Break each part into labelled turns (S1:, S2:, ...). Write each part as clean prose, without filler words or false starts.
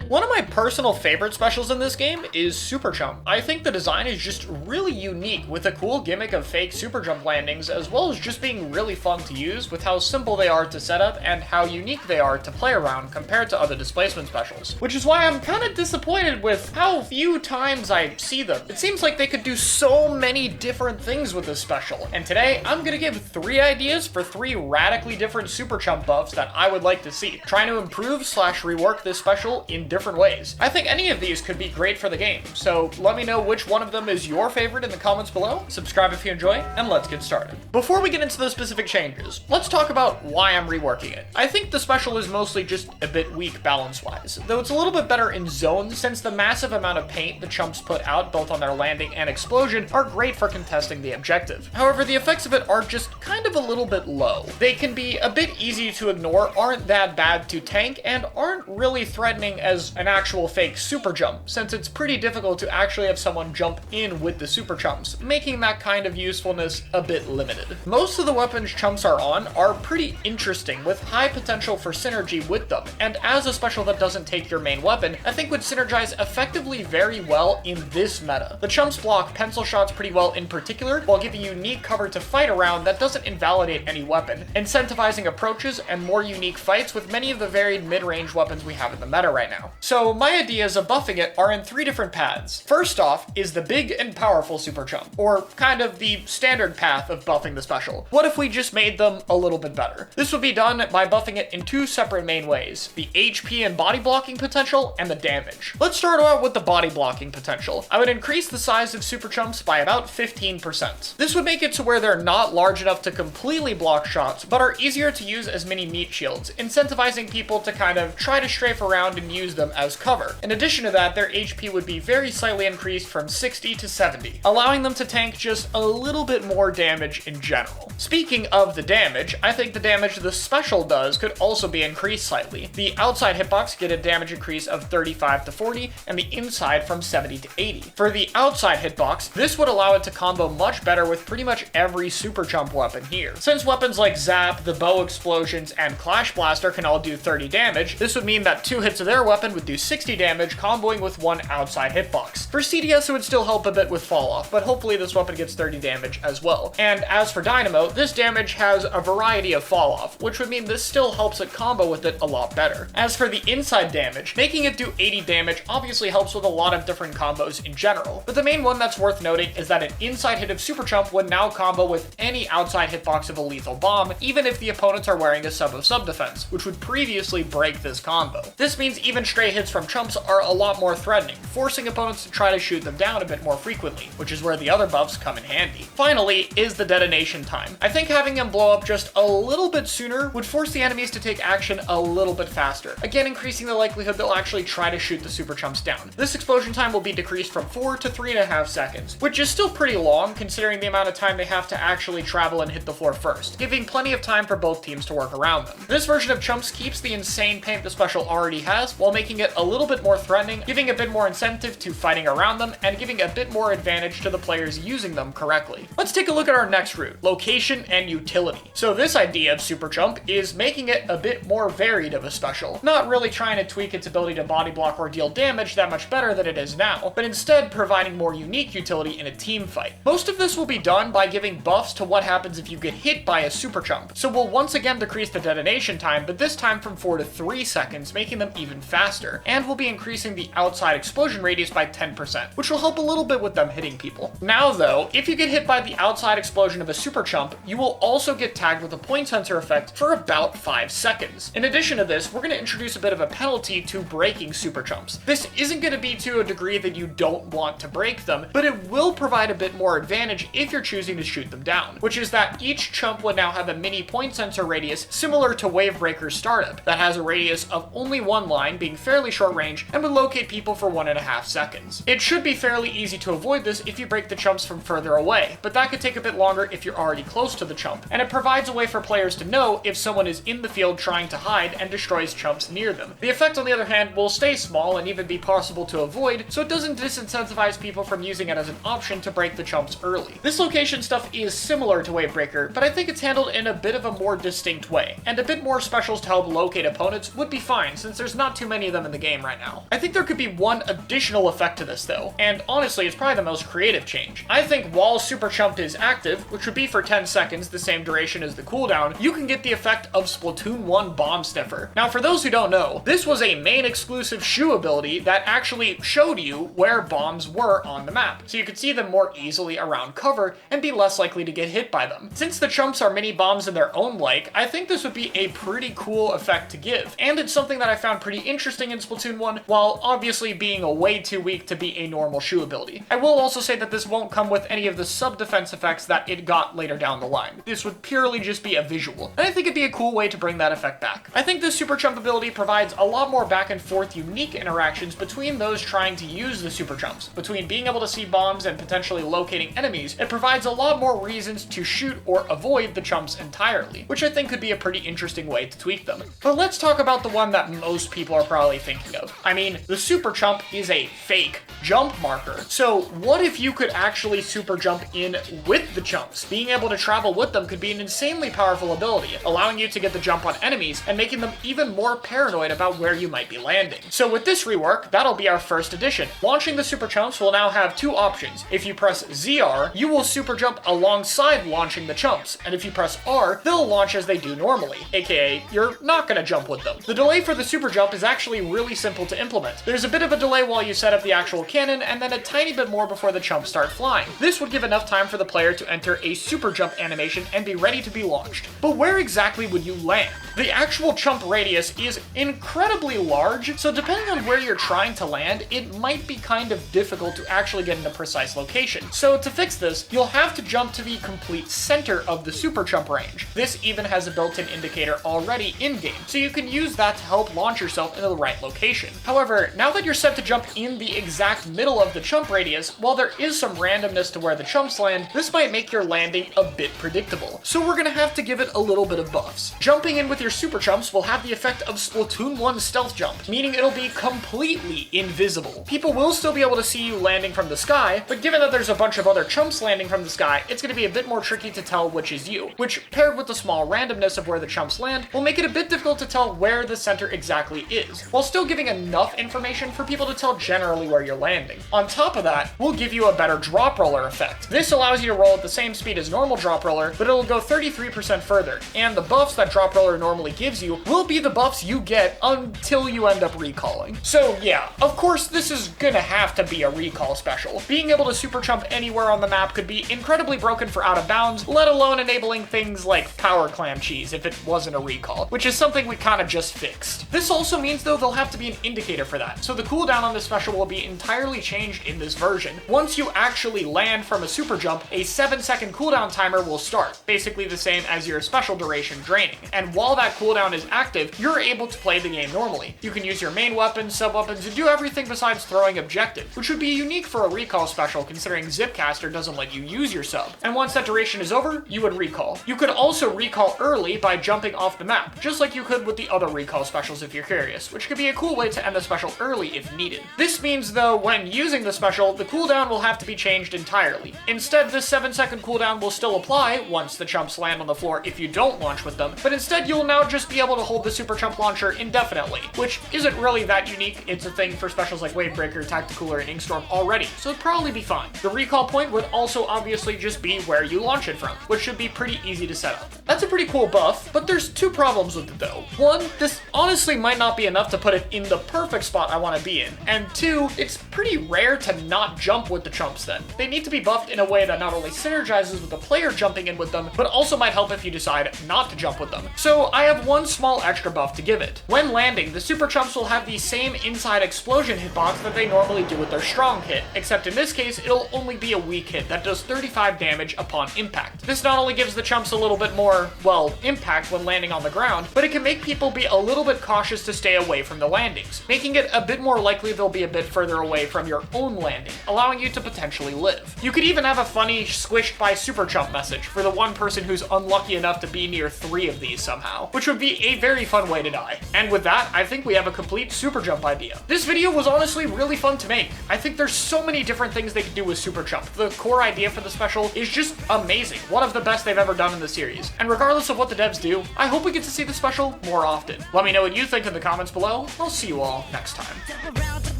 S1: One of my personal favorite specials in this game is Superjump. I think the design is just really unique with a cool gimmick of fake Superjump landings, as well as just being really fun to use with how simple they are to set up and how unique they are to play around compared to other displacement specials. Which is why I'm kind of disappointed with how few times I see them. It seems like they could do so many different things with this special, and today I'm gonna give 3 ideas for 3 radically different Superjump buffs that I would like to see, trying to improve / rework this special in different ways. I think any of these could be great for the game, so let me know which one of them is your favorite in the comments below, subscribe if you enjoy, and let's get started. Before we get into the specific changes, let's talk about why I'm reworking it. I think the special is mostly just a bit weak balance-wise, though it's a little bit better in zones since the massive amount of paint the Chumps put out both on their landing and explosion are great for contesting the objective. However, the effects of it are just kind of a little bit low. They can be a bit easy to ignore, aren't that bad to tank, and aren't really threatening as an actual fake super jump, since it's pretty difficult to actually have someone jump in with the super chumps, making that kind of usefulness a bit limited. Most of the weapons Chumps are on are pretty interesting, with high potential for synergy with them, and as a special that doesn't take your main weapon, I think would synergize effectively very well in this meta. The Chumps block pencil shots pretty well in particular, while giving unique cover to fight around that doesn't invalidate any weapon, incentivizing approaches and more unique fights with many of the varied mid-range weapons we have in the meta right now. So my ideas of buffing it are in 3 different paths. First off is the big and powerful super jump, or kind of the standard path of buffing the special. What if we just made them a little bit better? This would be done by buffing it in 2 separate main ways, the HP and body blocking potential and the damage. Let's start out with the body blocking potential. I would increase the size of super chumps by about 15%. This would make it to where they're not large enough to completely block shots, but are easier to use as mini meat shields, incentivizing people to kind of try to strafe around and use them as cover. In addition to that, their HP would be very slightly increased from 60 to 70, allowing them to tank just a little bit more damage in general. Speaking of the damage, I think the damage the special does could also be increased slightly. The outside hitbox get a damage increase of 35 to 40, and the inside from 70 to 80. For the outside hitbox, this would allow it to combo much better with pretty much every super jump weapon here. Since weapons like Zap, the bow explosions, and Clash Blaster can all do 30 damage, this would mean that 2 hits of their weapon would do 60 damage, comboing with 1 outside hitbox. For CDS, it would still help a bit with fall off, but hopefully this weapon gets 30 damage as well. And as for Dynamo, this damage has a variety of fall off, which would mean this still helps it combo with it a lot better. As for the inside damage, making it do 80 damage obviously helps with a lot of different combos in general, but the main one that's worth noting is that an inside hit of Super Chump would now combo with any outside hitbox of a lethal bomb, even if the opponents are wearing a sub of sub defense, which would previously break this combo. This means even stray hits from Chumps are a lot more threatening, forcing opponents to try to shoot them down a bit more frequently, which is where the other buffs come in handy. Finally is the detonation time. I think having them blow up just a little bit sooner would force the enemies to take action a little bit faster, again increasing the likelihood they'll actually try to shoot the super chumps down. This explosion time will be decreased from 4 to 3.5 seconds, which is still pretty long considering the amount of time they have to actually travel and hit the floor first, giving plenty of time for both teams to work around them. This version of Chumps keeps the insane paint the special already has, while making it a little bit more threatening, giving a bit more incentive to fighting around them, and giving a bit more advantage to the players using them correctly. Let's take a look at our next route, location and utility. So this idea of Super Jump is making it a bit more varied of a special, not really trying to tweak its ability to body block or deal damage that much better than it is now, but instead providing more unique utility in a team fight. Most of this will be done by giving buffs to what happens if you get hit by a Super Chump, so we'll once again decrease the detonation time, but this time from 4 to 3 seconds, making them even faster, and we'll be increasing the outside explosion radius by 10%, which will help a little bit with them hitting people. Now though, if you get hit by the outside explosion of a Super Chump, you will also get tagged with a point sensor effect for about 5 seconds. In addition to this, we're going to introduce a bit of a penalty to breaking Super Chumps. This isn't going to be to a degree that you don't want to break them, but it will provide a bit more advantage if you're choosing to shoot them down, which is that each chump would now have a mini point sensor radius similar to Wavebreaker's startup, that has a radius of only 1 line, being fairly short range, and would locate people for 1.5 seconds. It should be fairly easy to avoid this if you break the chumps from further away, but that could take a bit longer if you're already close to the chump, and it provides a way for players to know if someone is in the field trying to hide and destroys chumps near them. The effect, on the other hand, will stay small and even be possible to avoid, so it doesn't disincentivize people from using it as an option to break the chumps early. This location stuff is similar to Wavebreaker, but I think it's handled in a bit of a more distinct way, and a bit more specials to help locate opponents would be fine since there's not too many of them them in the game right now. I think there could be one additional effect to this though, and honestly it's probably the most creative change. I think while Super Chump is active, which would be for 10 seconds, the same duration as the cooldown, you can get the effect of Splatoon 1 Bomb Sniffer. Now for those who don't know, this was a main exclusive shoe ability that actually showed you where bombs were on the map, so you could see them more easily around cover and be less likely to get hit by them. Since the chumps are mini bombs in their own like, I think this would be a pretty cool effect to give, and it's something that I found pretty interesting in Splatoon 1, while obviously being a way too weak to be a normal shoe ability. I will also say that this won't come with any of the sub-defense effects that it got later down the line. This would purely just be a visual, and I think it'd be a cool way to bring that effect back. I think this Super Chump ability provides a lot more back and forth unique interactions between those trying to use the Super Chumps. Between being able to see bombs and potentially locating enemies, it provides a lot more reasons to shoot or avoid the chumps entirely, which I think could be a pretty interesting way to tweak them. But let's talk about the one that most people are probably thinking of. I mean, the Super Chump is a fake jump marker. So what if you could actually super jump in with the chumps? Being able to travel with them could be an insanely powerful ability, allowing you to get the jump on enemies and making them even more paranoid about where you might be landing. So with this rework, that'll be our first addition. Launching the Super Chumps will now have two options. If you press ZR, you will super jump alongside launching the chumps, and if you press R, they'll launch as they do normally, aka you're not gonna jump with them. The delay for the super jump is actually really simple to implement. There's a bit of a delay while you set up the actual cannon, and then a tiny bit more before the chumps start flying. This would give enough time for the player to enter a super jump animation and be ready to be launched. But where exactly would you land? The actual chump radius is incredibly large, so depending on where you're trying to land, it might be kind of difficult to actually get in a precise location. So to fix this, you'll have to jump to the complete center of the super chump range. This even has a built-in indicator already in-game, so you can use that to help launch yourself into the right location. However, now that you're set to jump in the exact middle of the chump radius, while there is some randomness to where the chumps land, this might make your landing a bit predictable. So we're gonna have to give it a little bit of buffs. Jumping in with your super chumps will have the effect of Splatoon 1 stealth jump, meaning it'll be completely invisible. People will still be able to see you landing from the sky, but given that there's a bunch of other chumps landing from the sky, it's going to be a bit more tricky to tell which is you, which, paired with the small randomness of where the chumps land, will make it a bit difficult to tell where the center exactly is, while still giving enough information for people to tell generally where you're landing. On top of that, we'll give you a better drop roller effect. This allows you to roll at the same speed as normal drop roller, but it'll go 33% further, and the buffs that drop roller normally gives you will be the buffs you get until you end up recalling. So yeah, of course this is gonna have to be a recall special. Being able to super jump anywhere on the map could be incredibly broken for out of bounds, let alone enabling things like power clam cheese if it wasn't a recall, which is something we kinda just fixed. This also means though there'll have to be an indicator for that, so the cooldown on this special will be entirely changed in this version. Once you actually land from a super jump, a 7-second cooldown timer will start, basically the same as your special duration draining. And while that cooldown is active, you're able to play the game normally. You can use your main weapons, sub-weapons, and do everything besides throwing objectives, which would be unique for a recall special considering Zipcaster doesn't let you use your sub. And once that duration is over, you would recall. You could also recall early by jumping off the map, just like you could with the other recall specials if you're curious, which could be a cool way to end the special early if needed. This means though, when using the special, the cooldown will have to be changed entirely. Instead, this 7-second cooldown will still apply once the chumps land on the floor if you don't launch with them, but instead you'll now just be able to hold the Super Chump launcher indefinitely, which isn't really that unique. It's a thing for specials like Wavebreaker, Tacticooler, and Inkstorm already, so it'd probably be fine. The recall point would also obviously just be where you launch it from, which should be pretty easy to set up. That's a pretty cool buff, but there's two problems with it though. One, this honestly might not be enough to put it in the perfect spot I want to be in, and two, it's pretty rare to not jump with the chumps then. They need to be buffed in a way that not only synergizes with the player jumping in with them, but also might help if you decide not to jump with them. So I have one small extra buff to give it. When landing, the Super Chumps will have the same inside explosion hitbox that they normally do with their strong hit, except in this case, it'll only be a weak hit that does 35 damage upon impact. This not only gives the chumps a little bit more, well, impact when landing on the ground, but it can make people be a little bit cautious to stay away from the landings, making it a bit more likely they'll be a bit further away from your own landing, allowing you to potentially live. You could even have a funny squished by Super Chump message for the one person who's unlucky enough to be near 3 of these somehow, which would be a very fun way to die. And with that, I think we have a complete Super Jump idea. This video was honestly really fun to make. I think there's so many different things they could do with Super Jump. The core idea for the special is just amazing. One of the best they've ever done in the series. And regardless of what the devs do, I hope we get to see the special more often. Let me know what you think in the comments below, well, I'll see you all next time.
S2: Jump around, jump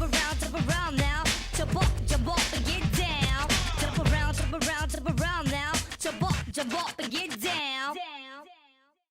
S2: around, jump around now. Jump up and get down. Jump around now. Jump up and